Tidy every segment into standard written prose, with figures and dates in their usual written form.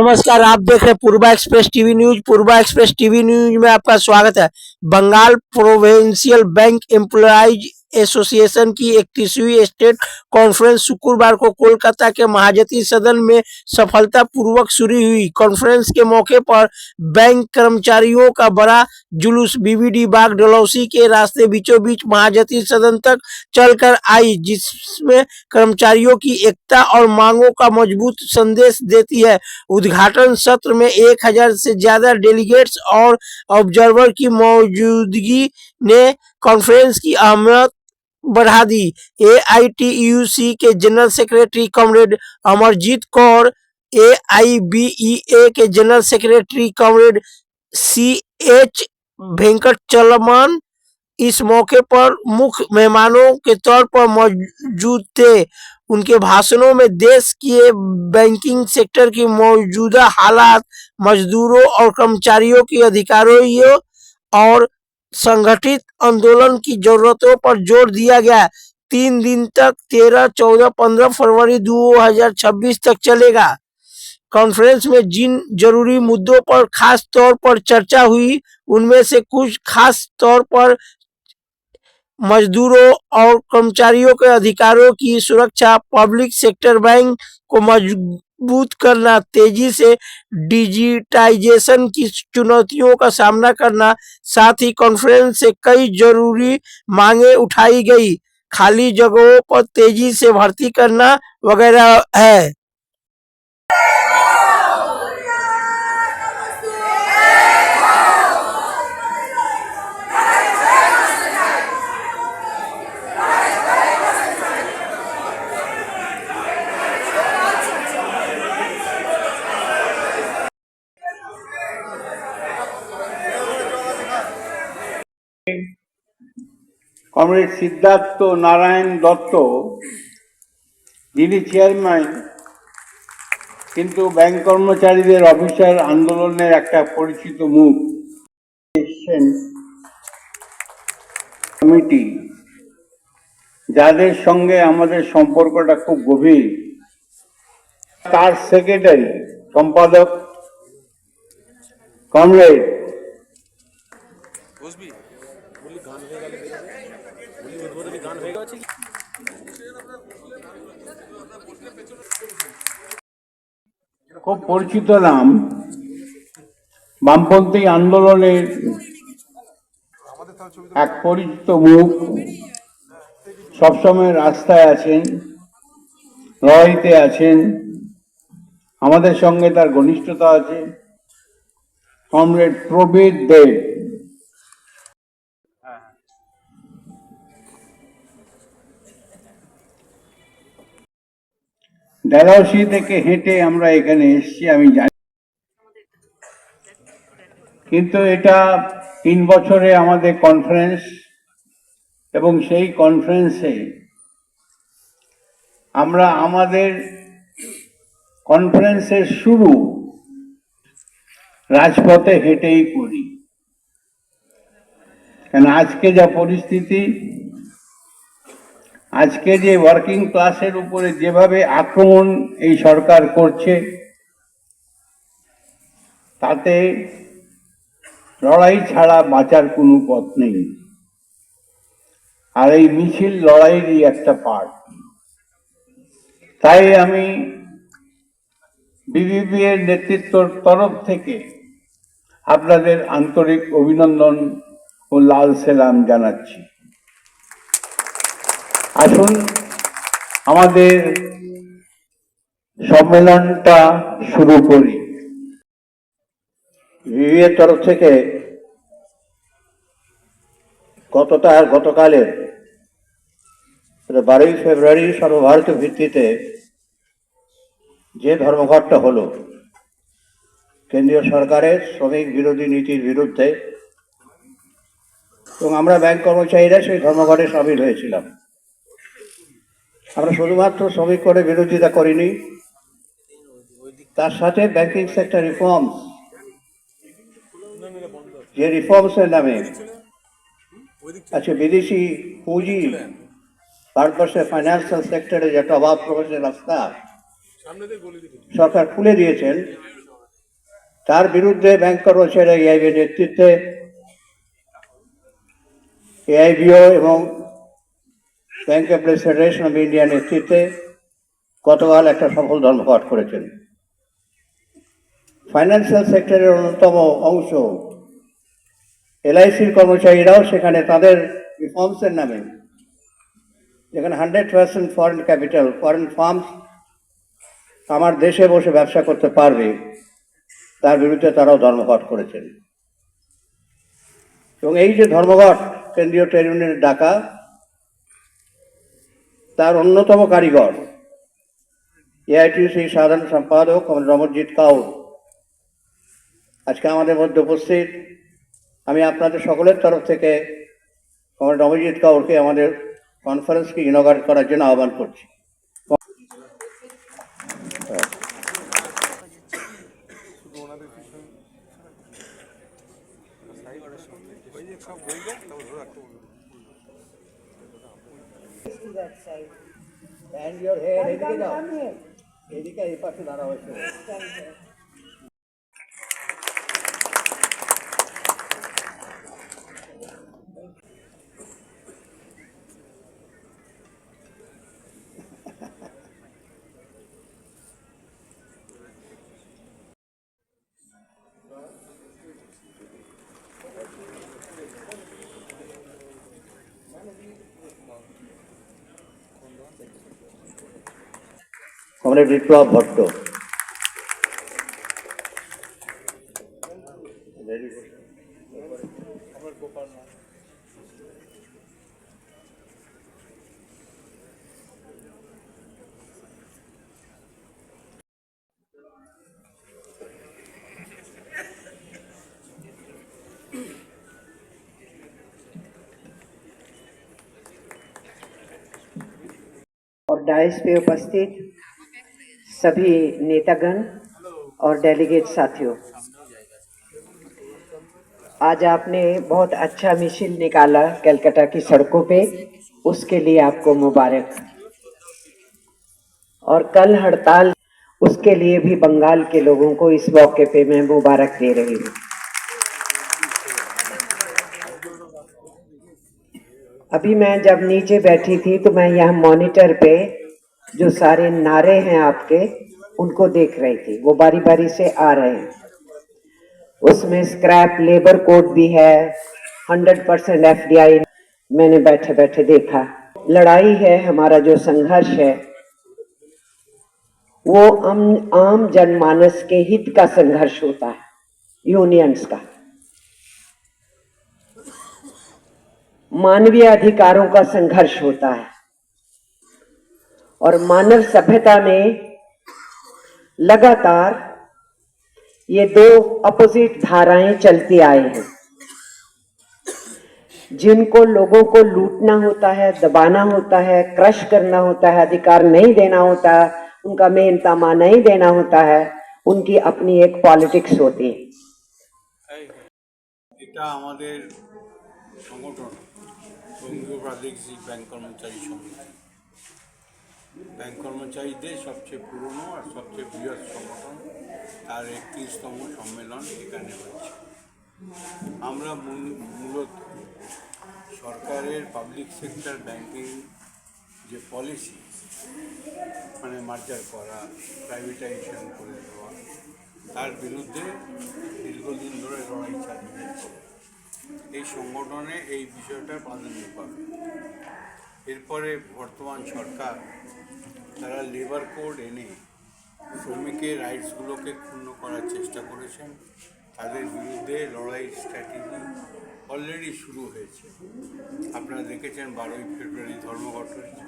नमस्कार, आप देख रहे हैं Purva express TV news. Purva express TV news में आपका स्वागत है। Bengal provincial bank employees association की 31वीं स्टेट कॉन्फ्रेंस शुक्रवार को कोलकाता के महाजती सदन में सफलतापूर्वक शुरू हुई। कॉन्फ्रेंस के मौके पर बैंक कर्मचारियों का बड़ा जुलूस बीबीडी बाग डलहौसी के रास्ते बीचों बीच महाजती सदन तक चलकर आई, जिसमें कर्मचारियों की एकता और मांगों का मजबूत संदेश देती है। उद्घाटन सत्र में 1000 से ज्यादा डेलीगेट्स और ऑब्जर्वर की मौजूदगी ने कॉन्फ्रेंस की अहमियत बढ़ा दी। एआईटीयूसी के general secretary comrade Amarjeet Kaur, AIBEA के जनरल सेक्रेटरी कॉमरेड सीएच वेंकटचलमन इस मौके पर मुख्य मेहमानों के तौर पर मौजूद थे। उनके भाषणों में देश के बैंकिंग सेक्टर की मौजूदा हालात, मजदूरों और कर्मचारियों की अधिकारों और संगठित आंदोलन की जरूरतों पर जोर दिया गया। 3 दिन तक 13, 14, 15 फरवरी 2026 तक चलेगा। कॉन्फ्रेंस में जिन जरूरी मुद्दों पर खास तौर पर चर्चा हुई, उनमें से कुछ खास तौर पर मजदूरों और कर्मचारियों के अधिकारों की सुरक्षा, पब्लिक सेक्टर बैंक को मजबूत करना, तेजी से डिजिटाइजेशन की चुनौतियों का सामना करना। साथ ही कॉन्फ्रेंस से कई जरूरी मांगे उठाई गई, खाली जगहों पर तेजी से भर्ती करना वगैरह है। কমরেড সিদ্ধার্থ নারায়ণ দত্ত, যিনি চেয়ারম্যান, কিন্তু ব্যাংক কর্মচারীদের অফিসার আন্দোলনের একটা পরিচিত মুখ, কমিটি যাদের সঙ্গে আমাদের সম্পর্কটা খুব গভীর, তার সেক্রেটারি সম্পাদক কমরেড খুব পরিচিত নাম, বামপন্থী আন্দোলনের এক পরিচিত মুখ, সবসময় রাস্তায় আছেন, লড়াইতে আছেন, আমাদের সঙ্গে তার ঘনিষ্ঠতা আছে, কমরেড প্রবীর দেব। ডালহৌসি থেকে হেঁটে আমরা এখানে এসেছি আমি জানি, কিন্তু এটা 3 বছরে আমাদের কনফারেন্স, এবং সেই কনফারেন্সে আমরা আমাদের কনফারেন্সের শুরু রাজপথে হেঁটেই করি। কেন আজকে যা পরিস্থিতি, আজকে যে ওয়ার্কিং ক্লাসের উপরে যেভাবে আক্রমণ এই সরকার করছে, তাতে লড়াই ছাড়া বাঁচার কোনো পথ নেই। আর এই মিছিল লড়াইয়েরই একটা পার্ট। তাই আমি বিবিবি এর নেতৃত্বর তরফ থেকে আপনাদের আন্তরিক অভিনন্দন ও লাল সেলাম জানাচ্ছি। আসুন আমাদের সম্মেলনটা শুরু করি। বিবিবি এর তরফ থেকে গতকালের 12ই ফেব্রুয়ারি সর্বভারতীয় ভিত্তিতে যে ধর্মঘটটা হলো কেন্দ্রীয় সরকারের শ্রমিক বিরোধী নীতির বিরুদ্ধে, এবং আমরা ব্যাংক কর্মচারীরা সেই ধর্মঘটে সামিল হয়েছিলাম। আমরা শুধুমাত্র শ্রমিক করে বিরোধিতা করিনি, তার সাথে ব্যাংকিং সেক্টর রিফর্মস, যে রিফর্মসের নামে আজকে বিদেশি পুঁজি ভারতবর্ষের ফাইন্যান্সিয়াল সেক্টরে যে একটা অবাধ প্রবেশের রাস্তা সরকার খুলে দিয়েছেন, তার বিরুদ্ধে ব্যাংক কর্মচারীরা এআইবির নেতৃত্বে এআইবিও এবং ব্যাংক এমপ্লয়িজ ফেডারেশন অফ ইন্ডিয়ার নেতৃত্বে গতকাল একটা সফল ধর্মঘট করেছেন। ফাইন্যান্সিয়াল সেক্টরের অন্যতম অংশ এলআইসির কর্মচারীরাও সেখানে তাদের রিফর্মসের নামে, যেখানে 100% ফরেন ক্যাপিটাল, ফরেন ফার্মস আমার দেশে বসে ব্যবসা করতে পারবে, তার বিরুদ্ধে তারাও ধর্মঘট করেছেন। এবং এই যে ধর্মঘট কেন্দ্রীয় ট্রেড ইউনিয়নের ডাকা, তার অন্যতম কারিগর এআইটিউসি সাধারণ সম্পাদক রমরজিৎ কাউর আজকে আমাদের মধ্যে উপস্থিত। আমি আপনাদের সকলের তরফ থেকে রমরজিৎ কাউরকে আমাদের কনফারেন্সকে ইনঅগারেট করার জন্য আহ্বান করছি। And your hair, এদিকে যাও, এদিকে এই পাশে দাঁড়া হয়েছে। কমরেড বিপ্লব ভট্ট, और डाइस पे उपस्थित सभी नेतागण और डेलीगेट साथियों, आज आपने बहुत अच्छा मिছিল निकाला कलकत्ता की सड़कों पे, उसके लिए आपको मुबारक। और कल हड़ताल, उसके लिए भी बंगाल के लोगों को इस मौके पे मैं मुबारक दे रही हूँ। अभी मैं जब नीचे बैठी थी तो मैं यहाँ मॉनिटर पे जो सारे नारे हैं आपके, उनको देख रही थी, वो बारी बारी से आ रहे हैं। उसमें स्क्रैप लेबर कोड भी है, 100% एफडीआई मैंने बैठे बैठे देखा। लड़ाई है, हमारा जो संघर्ष है वो आम जनमानस के हित का संघर्ष होता है, यूनियंस का, मानवीय अधिकारों का संघर्ष होता है। और मानव सभ्यता में लगातार ये दो अपोजिट धाराएं चलती आई हैं, जिनको लोगों को लूटना होता है, दबाना होता है, क्रश करना होता है, अधिकार नहीं देना होता है, उनका मेहनतामा नहीं देना होता है, उनकी अपनी एक पॉलिटिक्स होती है। এটা আমাদের সংগঠন বঙ্গীয় প্রাদেশিক ব্যাংক কর্মচারী সমিতি, ব্যাংক কর্মচারীদের সবচেয়ে পুরনো আর সবচেয়ে বৃহৎ সংগঠন, তার 31তম সম্মেলন এখানে হচ্ছে। আমরা মূলত সরকারের পাবলিক সেক্টর ব্যাংকিং যে পলিসি, মানে মার্জার করা, প্রাইভেটাইজেশন করে দেওয়া, তার বিরুদ্ধে দীর্ঘদিন ধরে লড়াই চালিয়ে যাচ্ছে। এই সংগঠনে এই বিষয়টার প্রাধান্য পাবে। এরপরে বর্তমান সরকার তারা লেবার কোড এনে শ্রমিকের রাইটসগুলোকে ক্ষুণ্ণ করার চেষ্টা করেছেন। তাদের বিরুদ্ধে লড়াই স্ট্র্যাটেজি অলরেডি শুরু হয়েছে। আপনারা দেখেছেন 12ই ফেব্রুয়ারি ধর্মঘট হয়েছে,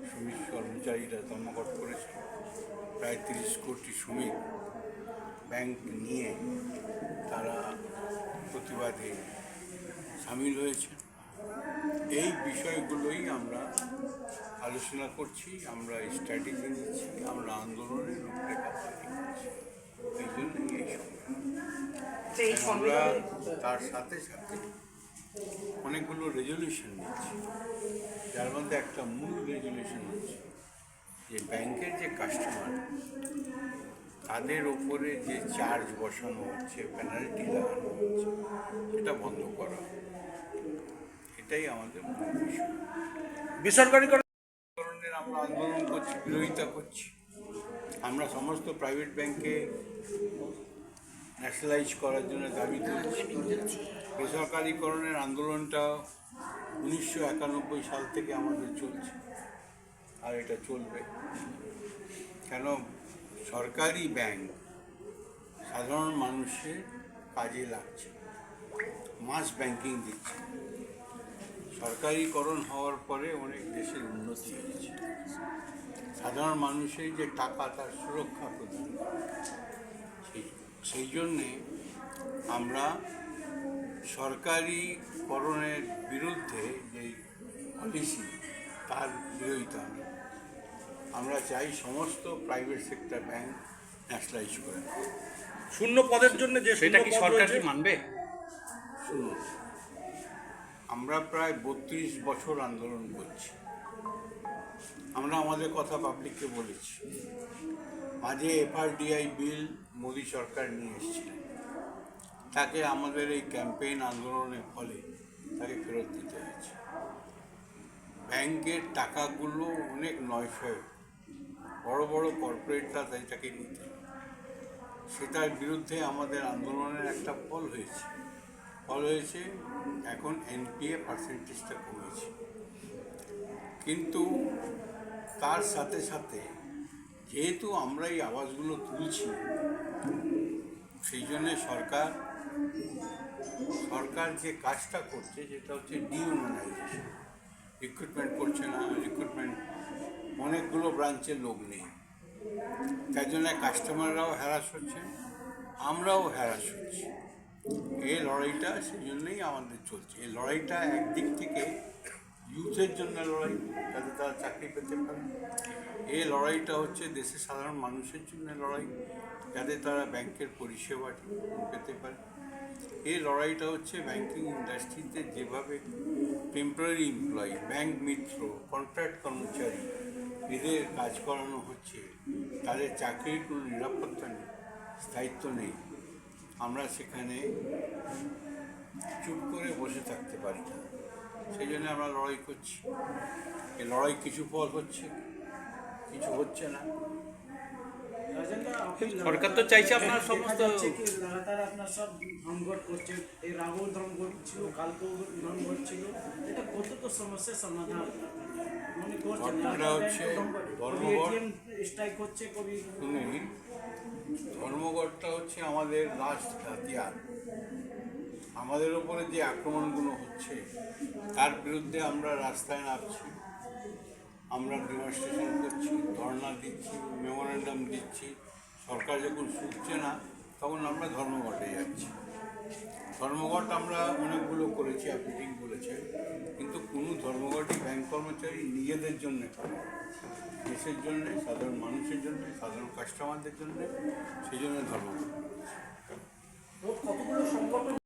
শ্রমিক কর্মচারীরা ধর্মঘট করেছে। প্রায় 30 কোটি শ্রমিক ব্যাংক নিয়ে তারা প্রতিবাদে সামিল হয়েছে। এই বিষয়গুলোই আমরা আলোচনা করছি, আমরা স্ট্র্যাটেজি নিচ্ছি, আমরা আন্দোলনের রূপরেখা তৈরি করছি। এই জন্যই এই আমরা তার সাথে সাথে অনেকগুলো রেজলিউশন নিচ্ছি, যার মধ্যে একটা মূল রেজলিউশন হচ্ছে যে ব্যাংকের যে কাস্টমার, তাদের ওপরে যে চার্জ বসানো হচ্ছে, পেনাল্টি লাগানো হচ্ছে, সেটা বন্ধ করা, এটাই আমাদের মূল বিষয়। বেসরকারিকরণের আমরা আন্দোলন করছি, বিরোধিতা করছি। আমরা সমস্ত প্রাইভেট ব্যাংকে ন্যাশনালাইজ করার জন্য দাবি তুলছি। বেসরকারিকরণের আন্দোলনটা 1991 সাল থেকে আমাদের চলছে, আর এটা চলবে। কেন সরকারি ব্যাংক সাধারণ মানুষের কাজে লাগছে, মাস ব্যাংকিং দিচ্ছে। সরকারিকরণ হওয়ার পরে অনেক দেশের উন্নতি হয়েছে। সাধারণ মানুষের যে টাকা, তার সুরক্ষা প্রদান, সেই জন্যে আমরা সরকারিকরণের বিরুদ্ধে যে পলিসি, তার বিরোধিতা আমরা চাই সমস্ত প্রাইভেট সেক্টর ব্যাংক ন্যাশনালাইজ করে। শূন্য পদের জন্য যে সেটা কি শূন্য পদ সরকার রয়েছে, কি মানবে? শুনুন, আমরা প্রায় 32 বছর আন্দোলন করছি। আমরা আমাদের কথা পাবলিককে বলেছি। মাঝে এফআরডিআই বিল মোদী সরকার নিয়ে এসেছিলেন, তাকে আমাদের এই ক্যাম্পেইন আন্দোলনের ফলে তাকে ফেরত দিতে হয়েছে। ব্যাংকের টাকাগুলো অনেক নয়শয়, বড় বড় কর্পোরেটরা তাকে নিতে, সেটার বিরুদ্ধে আমাদের আন্দোলনের একটা ফল হয়েছে। এখন এনপিএ পার্সেন্টেজটা কমেছে, কিন্তু তার সাথে সাথে যেহেতু আমরা এই আওয়াজগুলো তুলছি, সেই জন্যে সরকার যে কাজটা করছে সেটা হচ্ছে ডিইউনিয়নাইজেশন। রিক্রুটমেন্ট করছে না, অনেকগুলো ব্রাঞ্চের লোক নেই, তাই জন্য কাস্টমাররাও হ্যারাস হচ্ছে, আমরাও হ্যারাস হচ্ছি। এই লড়াইটা সেই জন্যই আমাদের চলছে। এই লড়াইটা একদিক থেকে ইউথের জন্য লড়াই, যাতে তারা চাকরি পেতে পারে। এই লড়াইটা হচ্ছে দেশের সাধারণ মানুষের জন্য লড়াই, যাতে তারা ব্যাংকের পরিষেবাটি পেতে পারে। এই লড়াইটা হচ্ছে ব্যাংকিং ইন্ডাস্ট্রিতে যেভাবে টেম্পোরারি এমপ্লয়ি, ব্যাংক মিত্র, কন্ট্রাক্ট কর্মচারী, এদের কাজ করানো হচ্ছে, তাদের চাকরির কোনো নিরাপত্তা নেই, স্থায়িত্ব নেই। আমরা সেখানে চুপ করে বসে থাকতে পারি না, সেই জন্য আমরা লড়াই করছি। এই লড়াই কিছু ফল হচ্ছে, কিছু হচ্ছে না। সরকার তো চাইছে আপনার সমস্ত লাগাতার আপনার সব ধর্মঘট করছে। এই রাহুল ধর্মঘট ছিল, কালকেও ধর্মঘট ছিল। এটা কত তো সমস্যার সমাধান মনে করছেন? ঘটনাটা হচ্ছে ধর্মঘট স্ট্রাইক হচ্ছে, কবি শুনে ধর্মঘটটা হচ্ছে আমাদের লাস্ট হাতিয়ার। আমাদের ওপরে যে আক্রমণগুলো হচ্ছে তার বিরুদ্ধে আমরা রাস্তায় নামছি, আমরা ডেমনস্ট্রেশন করছি, ধর্ণা দিচ্ছি, মেমোরেন্ডাম দিচ্ছি। সরকার যখন শুনছে না, তখন আমরা ধর্মঘটে যাচ্ছি। ধর্মঘট আমরা অনেকগুলো করেছি, আপনি ঠিক বলেছেন, কিন্তু কোনো ধর্মঘটই ব্যাংক কর্মচারী নিজেদের জন্য করে, দেশের জন্যে, সাধারণ মানুষের জন্যে, সাধারণ কাস্টমারদের জন্যে, সেই জন্য ধর্মঘট। কতগুলো সংগঠন